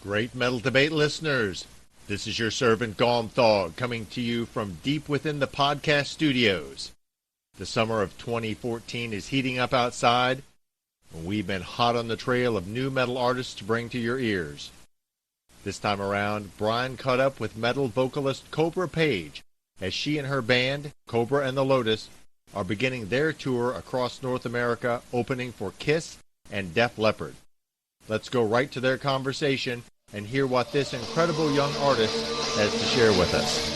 Great Metal Debate listeners, this is your servant Thog coming to you from deep within the podcast studios. The summer of 2014 is heating up outside, and we've been hot on the trail of new metal artists to bring to your ears. This time around, Brian caught up with metal vocalist Kobra Paige as she and her band, Kobra and the Lotus, are beginning their tour across North America, opening for KISS and Def Leppard. Let's go right to their conversation and hear what this incredible young artist has to share with us.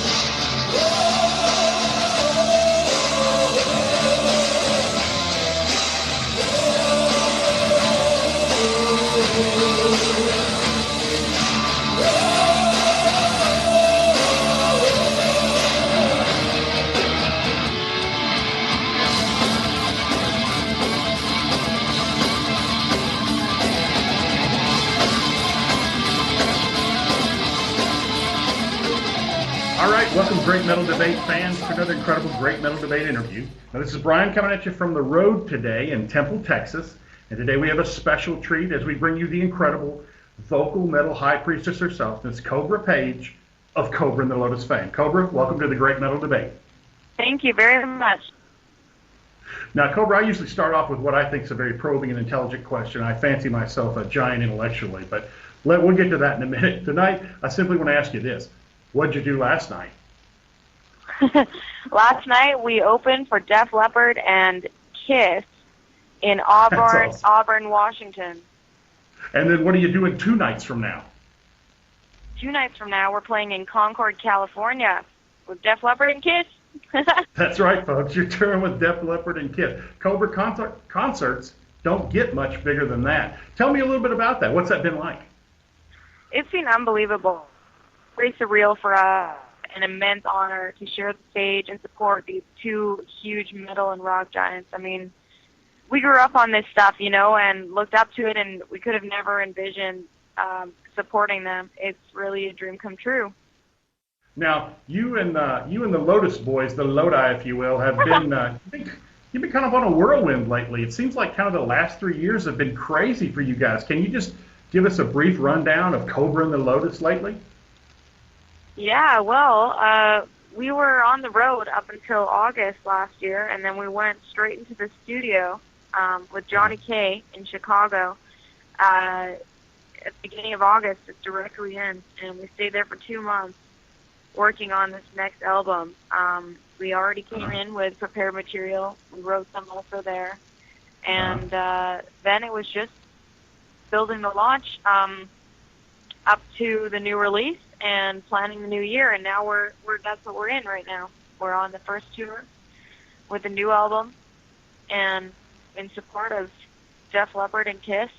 All right, welcome Great Metal Debate fans to another incredible Great Metal Debate interview. Now this is Brian coming at you from the road today in Temple, Texas. And today we have a special treat as we bring you the incredible vocal metal high priestess herself. It's Kobra Paige of Kobra and the Lotus fame. Kobra, welcome to the Great Metal Debate. Thank you very much. Now, Kobra, I usually start off with what I think is a very probing and intelligent question. I fancy myself a giant intellectually, but we'll get to that in a minute. Tonight, I simply want to ask you this. What did you do last night? Last night we opened for Def Leppard and KISS in Auburn, awesome. Auburn, Washington. And then what are you doing 2 nights from now? 2 nights from now we're playing in Concord, California with Def Leppard and KISS. That's right, folks. You're touring with Def Leppard and KISS. Kobra concerts don't get much bigger than that. Tell me a little bit about that. What's that been like? It's been unbelievable. Very surreal for us. An immense honor to share the stage and support these 2 huge metal and rock giants. I mean, we grew up on this stuff, you know, and looked up to it, and we could have never envisioned supporting them. It's really a dream come true. Now, you and the Lotus boys, the Lodi, if you will, have been you've been kind of on a whirlwind lately. It seems like kind of the last 3 years have been crazy for you guys. Can you just give us a brief rundown of Kobra and the Lotus lately? Yeah, well, we were on the road up until August last year, and then we went straight into the studio with Johnny K in Chicago at the beginning of August, just directly in, and we stayed there for 2 months working on this next album. We already came in with prepared material. We wrote some also there, and then it was just building the launch up to the new release and planning the new year, and now we're that's what we're in right now. We're on the first tour with a new album and in support of Def Leppard and KISS,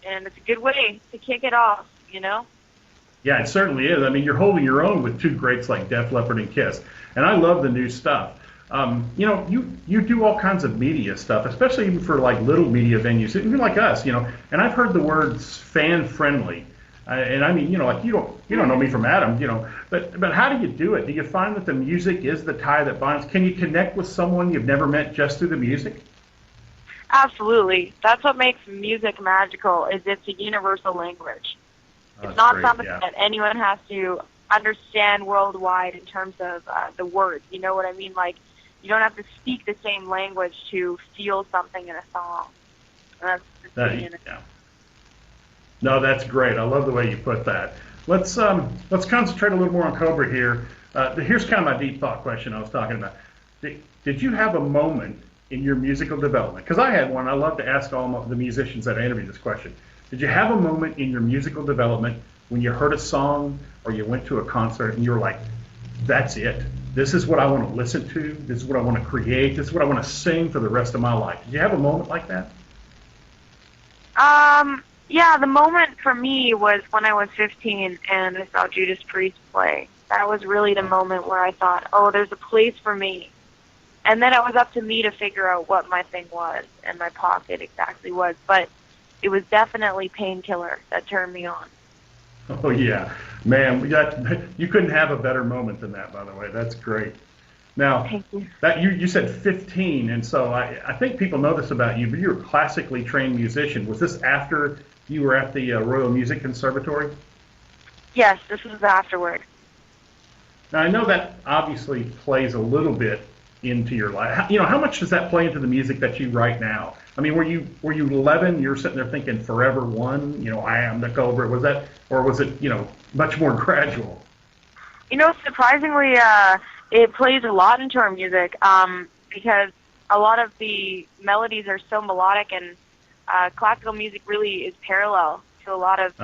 and it's a good way to kick it off, you know? Yeah, it certainly is. I mean, you're holding your own with 2 greats like Def Leppard and KISS, and I love the new stuff. You know, you do all kinds of media stuff, especially even for like little media venues, even like us, you know, and I've heard the words fan-friendly. And I mean, you know, like you don't know me from Adam, you know, but how do you do it? Do you find that the music is the tie that binds? Can you connect with someone you've never met just through the music? Absolutely. That's what makes music magical, is it's a universal language. It's not something that anyone has to understand worldwide in terms of the words. You know what I mean? Like, you don't have to speak the same language to feel something in a song. And that's yeah. No, that's great. I love the way you put that. Let's concentrate a little more on Kobra here. Here's kind of my deep thought question I was talking about. Did you have a moment in your musical development? Because I had one. I love to ask all the musicians that I interview this question. Did you have a moment in your musical development when you heard a song or you went to a concert and you were like, that's it. This is what I want to listen to. This is what I want to create. This is what I want to sing for the rest of my life. Did you have a moment like that? Yeah, the moment for me was when I was 15 and I saw Judas Priest play. That was really the moment where I thought, oh, there's a place for me. And then it was up to me to figure out what my thing was and my pocket exactly was. But it was definitely Painkiller that turned me on. Oh, yeah. Man, you couldn't have a better moment than that, by the way. That's great. Now, that you said 15, and so I think people know this about you, but you're a classically trained musician. Was this after you were at the Royal Music Conservatory? Yes, this was afterward. Now, I know that obviously plays a little bit into your life. You know, how much does that play into the music that you write now? I mean, were you 11? You're sitting there thinking Forever One. You know, I am the Cobra. Was that, or was it, you know, much more gradual? You know, surprisingly, it plays a lot into our music because a lot of the melodies are so melodic, and classical music really is parallel to a lot of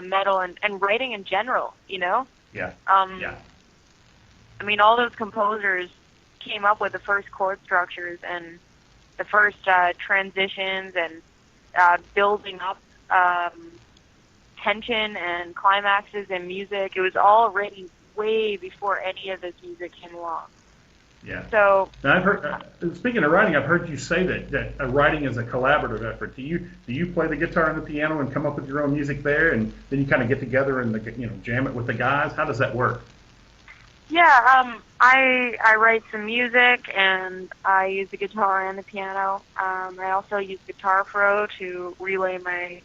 metal and writing in general. You know. Yeah. Yeah. I mean, all those composers came up with the first chord structures and the first transitions and building up tension and climaxes in music. It was all written way before any of this music came along. Yeah. So now I've heard. Speaking of writing, I've heard you say that writing is a collaborative effort. Do you play the guitar and the piano and come up with your own music there, and then you kind of get together and jam it with the guys? How does that work? Yeah, I write some music, and I use the guitar and the piano. I also use Guitar Pro to relay my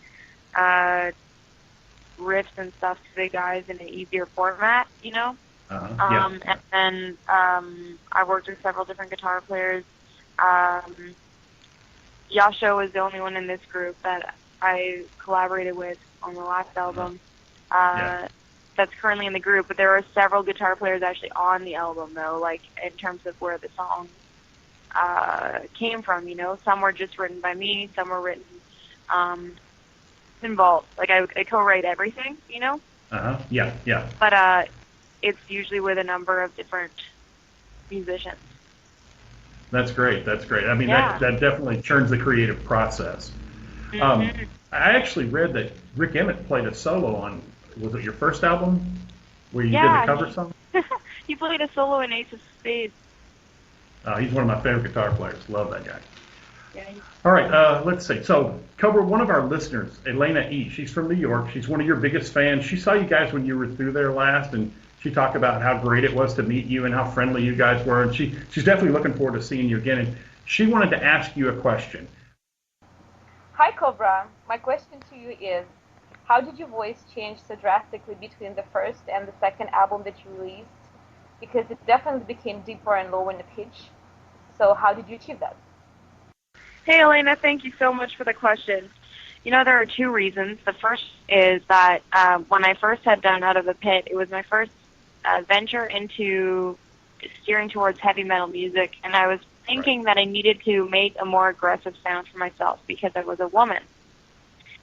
riffs and stuff to the guys in an easier format, you know. And then I worked with several different guitar players. Yasho was the only one in this group that I collaborated with on the last album. That's currently in the group, but there are several guitar players actually on the album, though, like in terms of where the songs came from, you know. Some were just written by me, some were written involved. Like I co-write everything, you know. Yeah. But it's usually with a number of different musicians. That's great. I mean, that definitely churns the creative process. Mm-hmm. I actually read that Rick Emmett played a solo on, was it your first album where you did the cover song? He played a solo in Ace of Spades. He's one of my favorite guitar players. Love that guy. Yeah. All right, let's see. So, Cobra, one of our listeners, Elena E., she's from New York. She's one of your biggest fans. She saw you guys when you were through there last, and she talked about how great it was to meet you and how friendly you guys were. And she's definitely looking forward to seeing you again. And she wanted to ask you a question. Hi, Cobra. My question to you is, how did your voice change so drastically between the first and the second album that you released? Because it definitely became deeper and lower in the pitch. So how did you achieve that? Hey, Elena, thank you so much for the question. You know, there are two reasons. The first is that when I first had done Out of the Pit, it was my first venture into steering towards heavy metal music, and I was thinking that I needed to make a more aggressive sound for myself because I was a woman.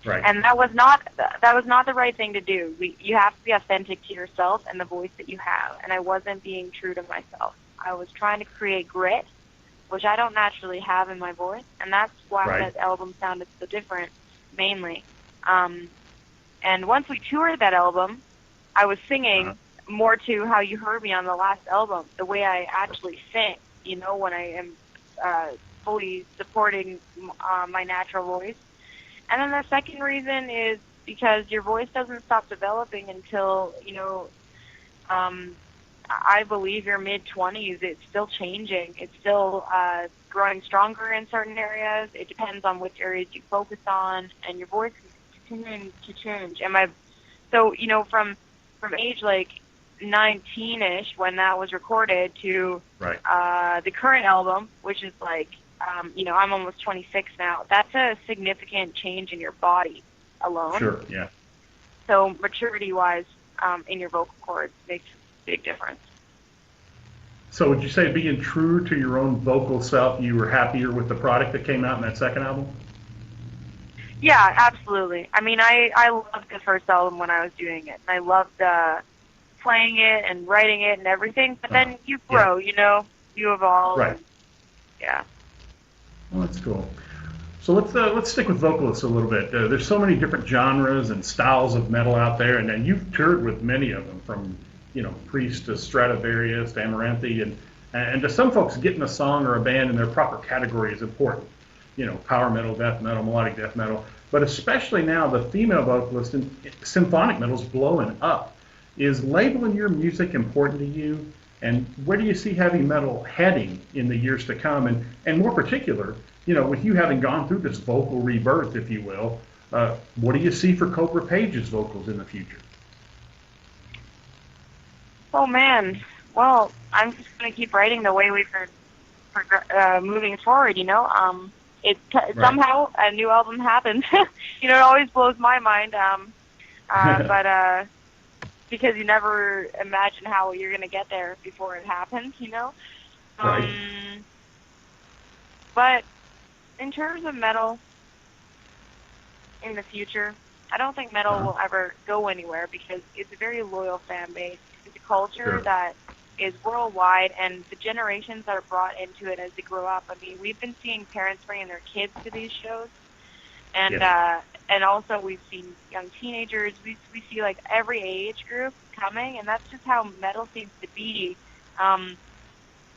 Right. And that was not the right thing to do. You have to be authentic to yourself and the voice that you have, and I wasn't being true to myself. I was trying to create grit, which I don't naturally have in my voice, and that's why that album sounded so different, mainly. And once we toured that album, I was singing more to how you heard me on the last album, the way I actually sing, you know, when I am fully supporting my natural voice. And then the second reason is because your voice doesn't stop developing until, you know, I believe your mid-20s. It's still changing. It's still growing stronger in certain areas. It depends on which areas you focus on, and your voice is continuing to change. So, you know, from age like 19-ish when that was recorded to the current album, which is like, you know, I'm almost 26 now. That's a significant change in your body alone. Sure, yeah. So maturity-wise, in your vocal cords makes a big difference. So would you say being true to your own vocal self, you were happier with the product that came out in that second album? Yeah, absolutely. I mean, I loved the first album when I was doing it. I loved playing it and writing it and everything. But then you grow, you know, you evolve. Right. Yeah. Well, that's cool. So let's stick with vocalists a little bit. There's so many different genres and styles of metal out there, and you've toured with many of them, from Priest to Stradivarius to Amaranthi, and to some folks, getting a song or a band in their proper category is important. Power metal, death metal, melodic death metal, but especially now the female vocalist in symphonic metal is blowing up. Is labeling your music important to you? And where do you see heavy metal heading in the years to come? And more particular, with you having gone through this vocal rebirth, if you will, What do you see for Kobra Paige's vocals in the future? Oh man, well, I'm just gonna keep writing the way we've been moving forward. Right. Somehow a new album happens. It always blows my mind. But because you never imagine how you're gonna get there before it happens. Right. But in terms of metal in the future, I don't think metal will ever go anywhere because it's a very loyal fan base. It's a culture Sure. that is worldwide, and the generations that are brought into it as they grow up. I mean, we've been seeing parents bringing their kids to these shows, and and also we've seen young teenagers. We see like every age group coming, and that's just how metal seems to be.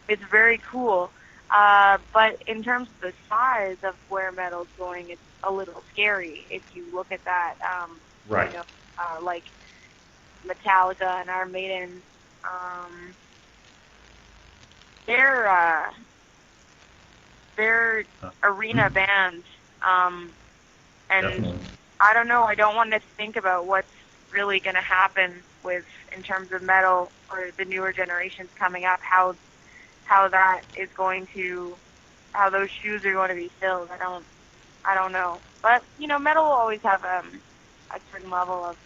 It's very cool. But in terms of the size of where metal's going, it's a little scary if you look at that. Right. Like Metallica and Iron Maiden. They're arena bands, and Definitely. I don't know. I don't want to think about what's really going to happen in terms of metal or the newer generations coming up. How that is going to, how those shoes are going to be filled. I don't know. But metal will always have a certain level of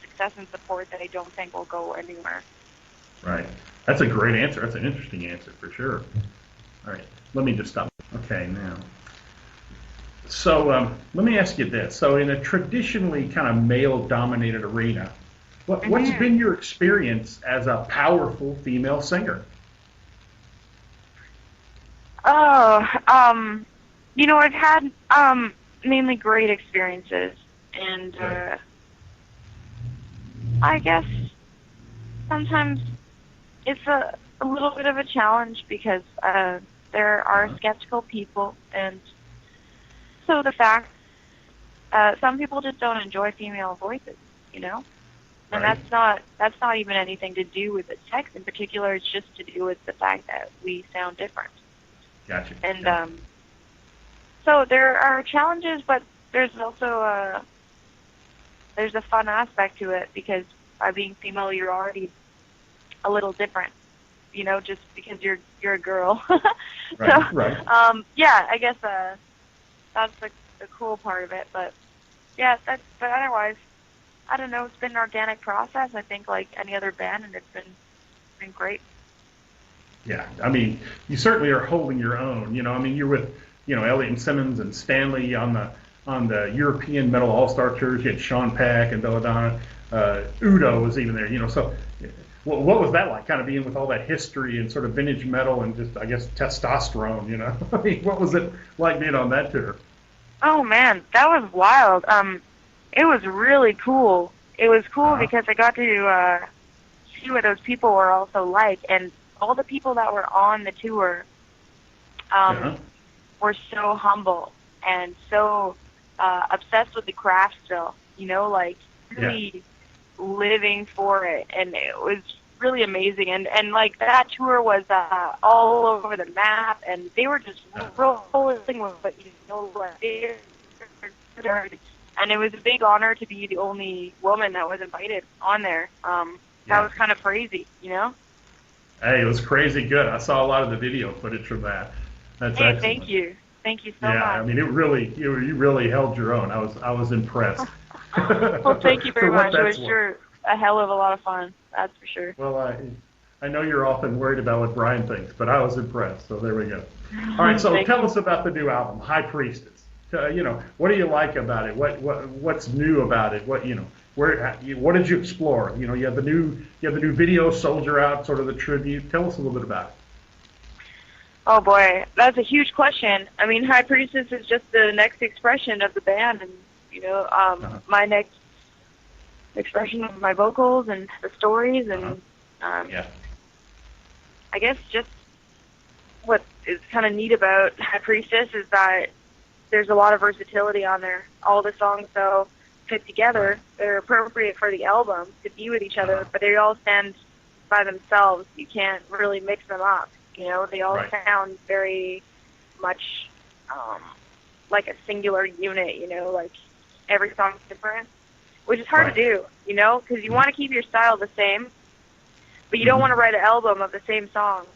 success and support that I don't think will go anywhere. Right. That's a great answer. That's an interesting answer for sure. All right. Let me just stop. Okay, now. So let me ask you this. So in a traditionally kind of male-dominated arena, what's been your experience as a powerful female singer? Oh, I've had mainly great experiences, and I guess sometimes it's a little bit of a challenge because there are skeptical people, and so the fact some people just don't enjoy female voices, and Right. that's not even anything to do with the sex in particular. It's just to do with the fact that we sound different. Gotcha. And so there are challenges, but there's also there's a fun aspect to it because by being female, you're already a little different, just because you're a girl. Right. So, Right. yeah, I guess that's the cool part of it. But yeah, but otherwise, I don't know. It's been an organic process. I think like any other band, and it's been great. Yeah. I mean, you certainly are holding your own. I mean, you're with, Elliott and Simmons and Stanley on the European Metal All-Star Tours. You had Sean Peck and Belladonna. Udo was even there. So what was that like, kind of being with all that history and sort of vintage metal and just, I guess, testosterone, I mean, what was it like being on that tour? Oh man, that was wild. It was really cool. It was cool because I got to see what those people were also like, and all the people that were on the tour were so humble and so obsessed with the craft still, like really living for it, and it was really amazing. And like that tour was all over the map, and they were just rolling with it, and it was a big honor to be the only woman that was invited on there. That was kind of crazy, Hey, it was crazy good. I saw a lot of the video footage from that. That's excellent. Thank you so much. Yeah, I mean, you really held your own. I was impressed. Well, thank you very much. It was worth. sure a hell of a lot of fun. That's for sure. Well, I know you're often worried about what Brian thinks, but I was impressed. So there we go. All right, so tell us about the new album, High Priestess. What do you like about it? What's new about it? What did you explore? You have the new video, Soldier Out, sort of the tribute. Tell us a little bit about it. Oh boy, that's a huge question. I mean, High Priestess is just the next expression of the band, and my next expression of my vocals and the stories, and I guess just what is kind of neat about High Priestess is that there's a lot of versatility on there. All the songs, though, fit together. They're appropriate for the album to be with each other, but they all stand by themselves. You can't really mix them up. They all sound very much like a singular unit. Like every song's different, which is hard to do, you know, because you want to keep your style the same, but you don't want to write an album of the same song.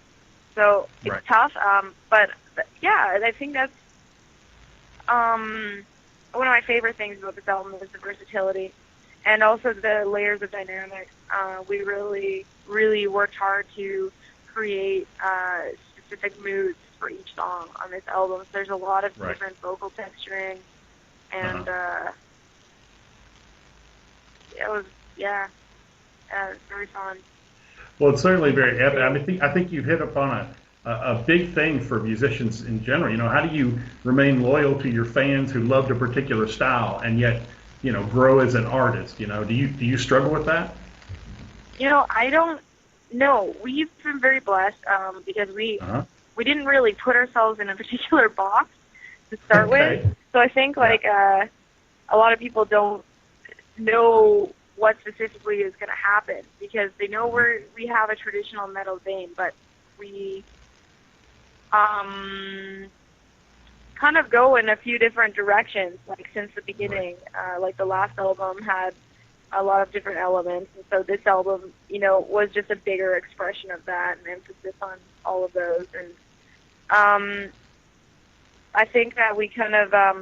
So it's tough, but yeah, I think that's one of my favorite things about this album is the versatility and also the layers of dynamics. We really, really worked hard to create specific moods for each song on this album. So there's a lot of different vocal texturing, and it was very fun. Well, it's certainly very epic. I think you've hit upon a big thing for musicians in general. You know, how do you remain loyal to your fans who loved a particular style and yet, you know, grow as an artist? You know, do you struggle with that? You know, I don't know. We've been very blessed because we didn't really put ourselves in a particular box to start with. So I think like a lot of people don't know what specifically is going to happen because they know we have a traditional metal vein, but we kind of go in a few different directions, like since the beginning. Like the last album had a lot of different elements, and so this album, you know, was just a bigger expression of that and emphasis on all of those. And I think that we kind of, I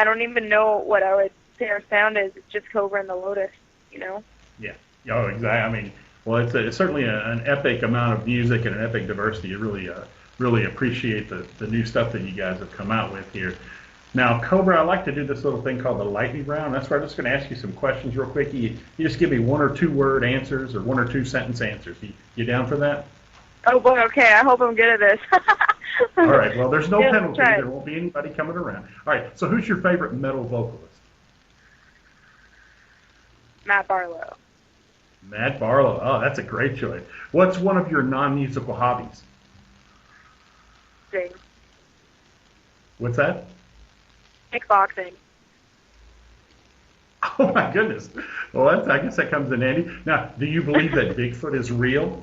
don't even know what I would say our sound is. It's just Kobra and the Lotus, you know? Yeah. Oh, exactly. I mean, well, it's certainly an epic amount of music and an epic diversity. You really appreciate the new stuff that you guys have come out with here. Now, Kobra, I like to do this little thing called the lightning round. That's where I'm just going to ask you some questions real quick. You just give me 1 or 2 word answers or 1 or 2 sentence answers. You down for that? Oh, boy, okay. I hope I'm good at this. All right. Well, there's no penalty. There won't be anybody coming around. All right. So who's your favorite metal vocalist? Matt Barlow. Matt Barlow. Oh, that's a great choice. What's one of your non-musical hobbies? Sing. What's that? Kickboxing. Oh, my goodness. Well, I guess that comes in handy. Now, do you believe that Bigfoot is real?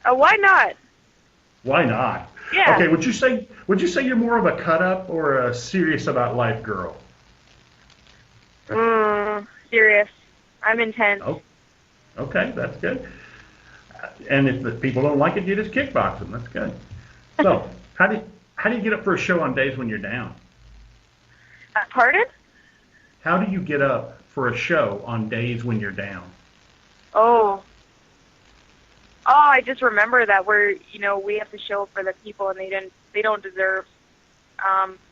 Why not? Why not? Yeah. Okay, would you say you're more of a cut-up or a serious about life girl? Serious. I'm intense. Oh, okay, that's good. And if the people don't like it, you just kickbox them. That's good. So, how do you get up for a show on days when you're down? Pardon? How do you get up for a show on days when you're down? Oh, I just remember that we have to show up for the people, and they don't deserve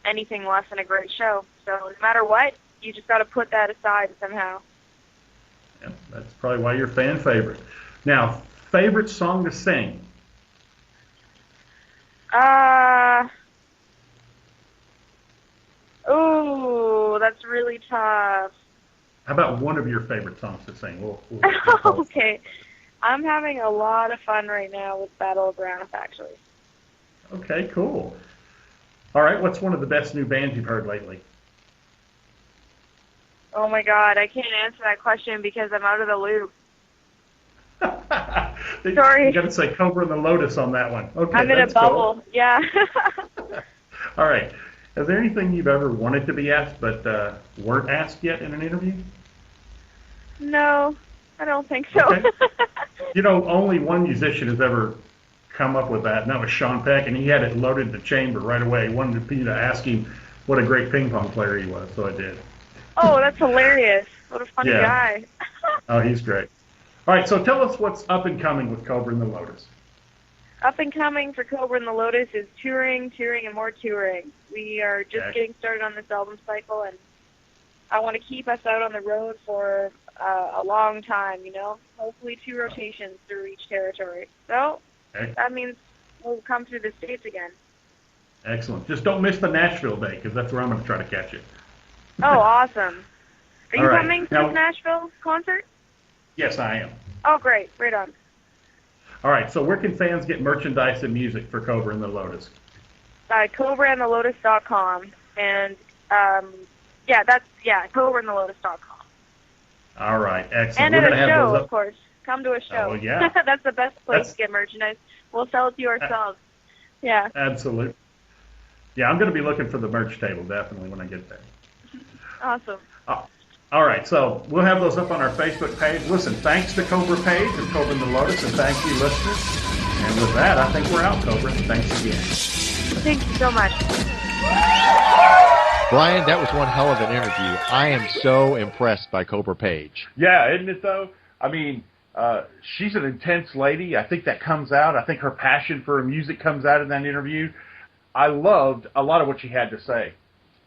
anything less than a great show. So no matter what, you just got to put that aside somehow. Yeah, that's probably why you're fan favorite. Now, favorite song to sing? Oh, that's really tough. How about one of your favorite songs to sing? We'll okay. I'm having a lot of fun right now with Battleground, actually. Okay, cool. All right, what's one of the best new bands you've heard lately? Oh my God, I can't answer that question because I'm out of the loop. Sorry. You got to say Kobra and the Lotus on that one. Okay, I'm in a bubble. Cool. Yeah. All right. Is there anything you've ever wanted to be asked but weren't asked yet in an interview? No, I don't think so. Okay. You know, only one musician has ever come up with that, and that was Sean Peck, and he had it loaded in the chamber right away. He wanted me to ask him what a great ping pong player he was, so I did. Oh, that's hilarious. What a funny guy. Oh, he's great. All right, so tell us what's up and coming with Kobra and the Lotus. Up and coming for Kobra and the Lotus is touring, and more touring. We are just getting started on this album cycle, and I want to keep us out on the road for a long time, you know, hopefully 2 rotations through each territory. So that means we'll come through the States again. Excellent. Just don't miss the Nashville day, because that's where I'm going to try to catch you. Oh, awesome. Are you coming to this Nashville concert? Yes, I am. Oh, great. Right on. All right, so where can fans get merchandise and music for Kobra and the Lotus? KobraandtheLotus.com. And, KobraandtheLotus.com. All right, excellent. And at a show, of course. Come to a show. Oh, yeah. That's the best place to get merchandise. We'll sell it to you ourselves. Yeah. Absolutely. Yeah, I'm going to be looking for the merch table, definitely, when I get there. Awesome. All right, so we'll have those up on our Facebook page. Listen, thanks to Kobra Paige and Kobra and the Lotus, and thank you, listeners. And with that, I think we're out, Kobra. Thanks again. Thank you so much. Brian, that was one hell of an interview. I am so impressed by Kobra Paige. Yeah, isn't it, though? I mean, she's an intense lady. I think that comes out. I think her passion for her music comes out in that interview. I loved a lot of what she had to say.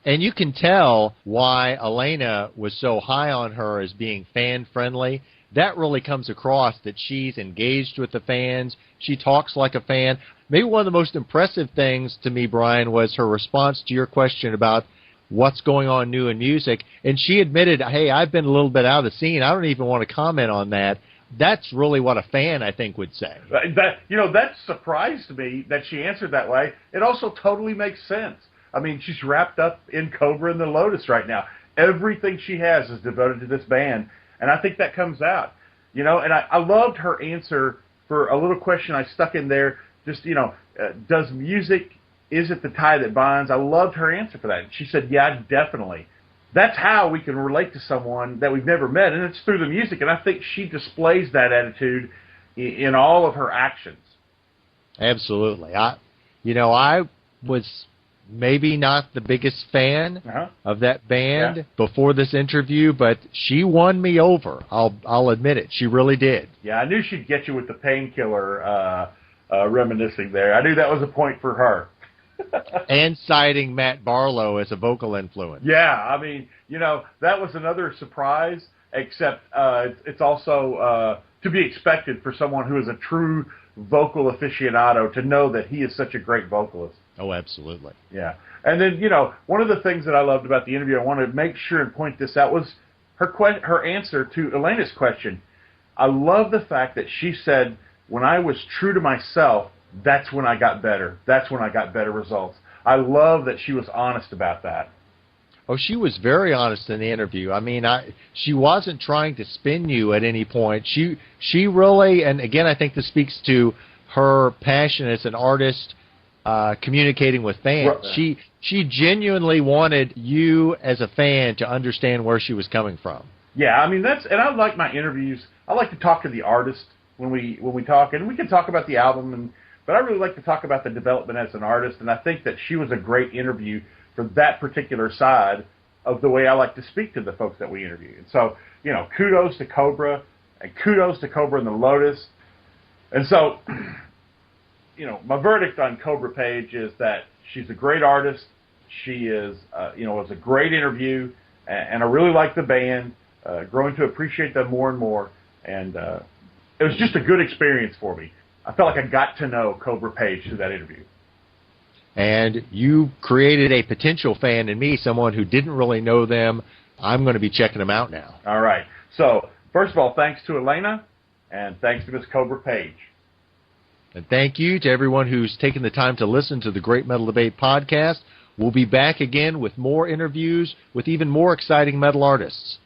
And you can tell why Elena was so high on her as being fan-friendly. That really comes across, that she's engaged with the fans. She talks like a fan. Maybe one of the most impressive things to me, Brian, was her response to your question about what's going on new in music. And she admitted, hey, I've been a little bit out of the scene. I don't even want to comment on that. That's really what a fan, I think, would say. That surprised me that she answered that way. It also totally makes sense. I mean, she's wrapped up in Kobra and the Lotus right now. Everything she has is devoted to this band, and I think that comes out. And I loved her answer for a little question I stuck in there, just, does music, is it the tie that binds? I loved her answer for that. She said, yeah, definitely. That's how we can relate to someone that we've never met, and it's through the music, and I think she displays that attitude in all of her actions. Absolutely. I was maybe not the biggest fan of that band before this interview, but she won me over. I'll admit it. She really did. Yeah, I knew she'd get you with the painkiller reminiscing there. I knew that was a point for her. And citing Matt Barlow as a vocal influence. Yeah, I mean, that was another surprise, except it's also to be expected for someone who is a true vocal aficionado to know that he is such a great vocalist. Oh, absolutely. Yeah. And then, one of the things that I loved about the interview, I want to make sure and point this out, was her answer to Elena's question. I love the fact that she said, when I was true to myself, that's when I got better. That's when I got better results. I love that she was honest about that. Oh, she was very honest in the interview. I mean, she wasn't trying to spin you at any point. She really, and again, I think this speaks to her passion as an artist, communicating with fans. Right. She genuinely wanted you as a fan to understand where she was coming from. Yeah, I mean, and I like my interviews. I like to talk to the artist when we talk, and we can talk about the album, but I really like to talk about the development as an artist, and I think that she was a great interview for that particular side of the way I like to speak to the folks that we interview. And so, kudos to Kobra, and kudos to Kobra and the Lotus. And so, my verdict on Kobra Paige is that she's a great artist. She is, was a great interview, and I really like the band, growing to appreciate them more and more. And it was just a good experience for me. I felt like I got to know Kobra Paige through that interview. And you created a potential fan in me, someone who didn't really know them. I'm going to be checking them out now. All right. So, first of all, thanks to Elena, and thanks to Miss Kobra Paige. And thank you to everyone who's taken the time to listen to the Great Metal Debate podcast. We'll be back again with more interviews with even more exciting metal artists.